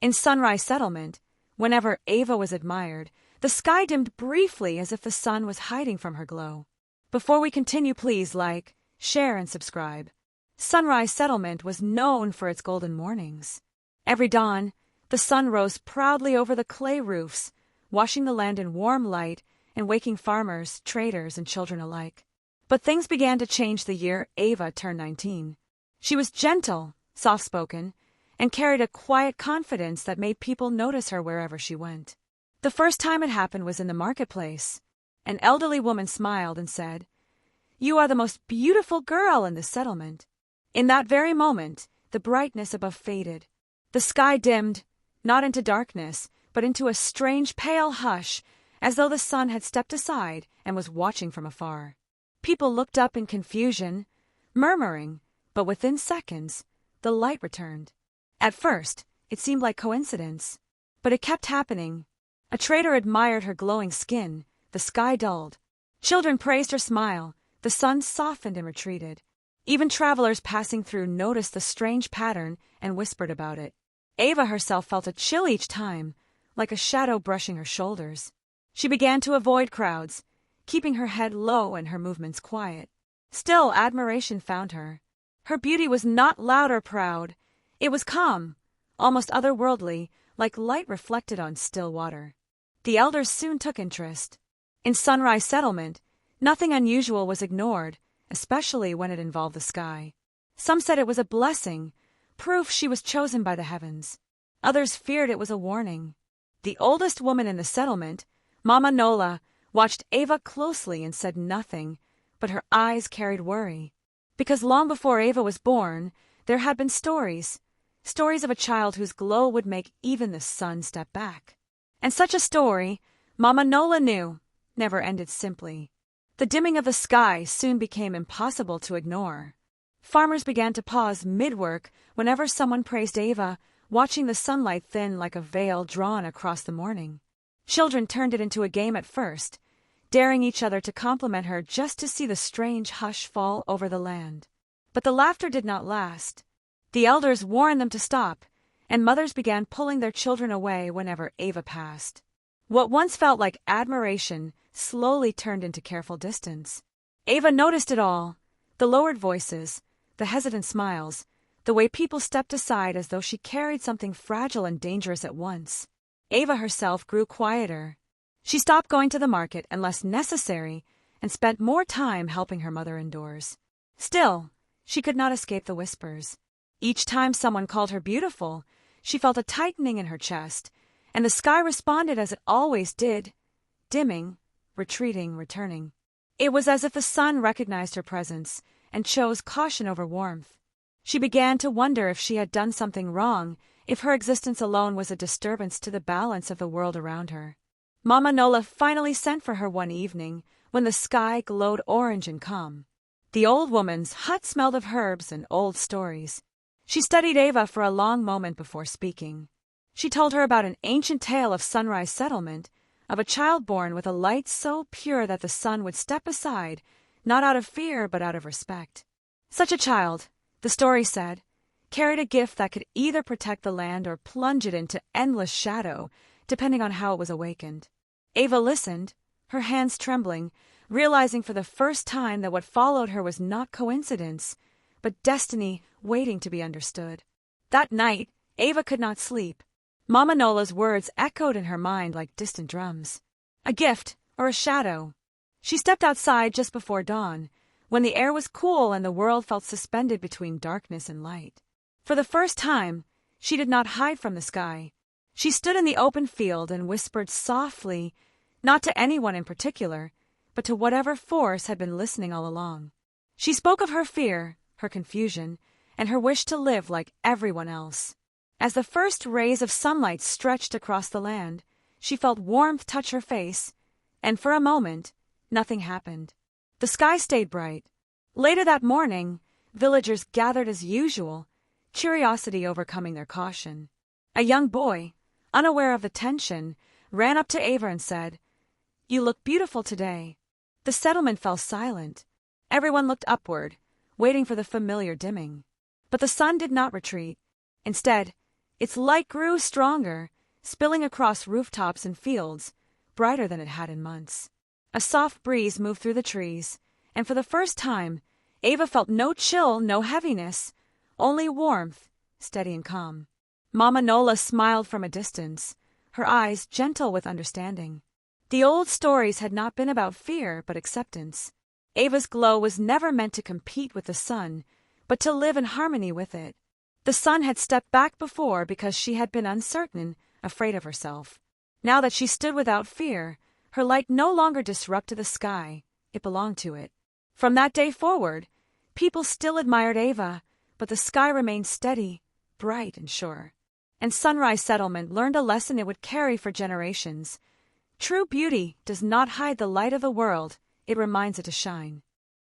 In Sunrise Settlement, whenever Ava was admired, the sky dimmed briefly as if the sun was hiding from her glow. Before we continue, please like, share, and subscribe. Sunrise Settlement was known for its golden mornings. Every dawn, the sun rose proudly over the clay roofs, washing the land in warm light and waking farmers, traders, and children alike. But things began to change the year Ava turned 19. She was gentle, soft-spoken, and carried a quiet confidence that made people notice her wherever she went. The first time it happened was in the marketplace. An elderly woman smiled and said, "You are the most beautiful girl in the settlement." In that very moment, the brightness above faded. The sky dimmed, not into darkness, but into a strange pale hush, as though the sun had stepped aside and was watching from afar. People looked up in confusion, murmuring, but within seconds, the light returned. At first, it seemed like coincidence, but it kept happening. A trader admired her glowing skin, the sky dulled. Children praised her smile, the sun softened and retreated. Even travelers passing through noticed the strange pattern and whispered about it. Ava herself felt a chill each time, like a shadow brushing her shoulders. She began to avoid crowds, keeping her head low and her movements quiet. Still, admiration found her. Her beauty was not loud or proud. It was calm, almost otherworldly, like light reflected on still water. The elders soon took interest. In Sunrise Settlement, nothing unusual was ignored, especially when it involved the sky. Some said it was a blessing, proof she was chosen by the heavens. Others feared it was a warning. The oldest woman in the settlement, Mama Nola, watched Ava closely and said nothing, but her eyes carried worry. Because long before Ava was born, there had been stories of a child whose glow would make even the sun step back. And such a story, Mama Nola knew, never ended simply. The dimming of the sky soon became impossible to ignore. Farmers began to pause mid-work whenever someone praised Ava, watching the sunlight thin like a veil drawn across the morning. Children turned it into a game at first, daring each other to compliment her just to see the strange hush fall over the land. But the laughter did not last. The elders warned them to stop, and mothers began pulling their children away whenever Ava passed. What once felt like admiration slowly turned into careful distance. Ava noticed it all, the lowered voices, the hesitant smiles, the way people stepped aside as though she carried something fragile and dangerous at once. Ava herself grew quieter. She stopped going to the market unless necessary and spent more time helping her mother indoors. Still, she could not escape the whispers. Each time someone called her beautiful, she felt a tightening in her chest, and the sky responded as it always did, dimming, retreating, returning. It was as if the sun recognized her presence and chose caution over warmth. She began to wonder if she had done something wrong, if her existence alone was a disturbance to the balance of the world around her. Mama Nola finally sent for her one evening when the sky glowed orange and calm. The old woman's hut smelled of herbs and old stories. She studied Ava for a long moment before speaking. She told her about an ancient tale of Sunrise Settlement, of a child born with a light so pure that the sun would step aside, not out of fear but out of respect. Such a child, the story said, carried a gift that could either protect the land or plunge it into endless shadow, depending on how it was awakened. Ava listened, her hands trembling, realizing for the first time that what followed her was not coincidence, but destiny waiting to be understood. That night, Ava could not sleep. Mama Nola's words echoed in her mind like distant drums. A gift or a shadow. She stepped outside just before dawn, when the air was cool and the world felt suspended between darkness and light. For the first time, she did not hide from the sky. She stood in the open field and whispered softly, not to anyone in particular, but to whatever force had been listening all along. She spoke of her fear, her confusion, and her wish to live like everyone else. As the first rays of sunlight stretched across the land, she felt warmth touch her face, and for a moment, nothing happened. The sky stayed bright. Later that morning, villagers gathered as usual, curiosity overcoming their caution. A young boy, unaware of the tension, ran up to Ava and said, "You look beautiful today." The settlement fell silent. Everyone looked upward, waiting for the familiar dimming. But the sun did not retreat. Instead, Its light grew stronger, spilling across rooftops and fields, brighter than it had in months. A soft breeze moved through the trees, and for the first time, Ava felt no chill, no heaviness, only warmth, steady and calm. Mama Nola smiled from a distance, her eyes gentle with understanding. The old stories had not been about fear, but acceptance. Ava's glow was never meant to compete with the sun, but to live in harmony with it. The sun had stepped back before because she had been uncertain, afraid of herself. Now that she stood without fear, her light no longer disrupted the sky, it belonged to it. From that day forward, people still admired Ava, but the sky remained steady, bright and sure. And Sunrise Settlement learned a lesson it would carry for generations. True beauty does not hide the light of the world, it reminds it to shine.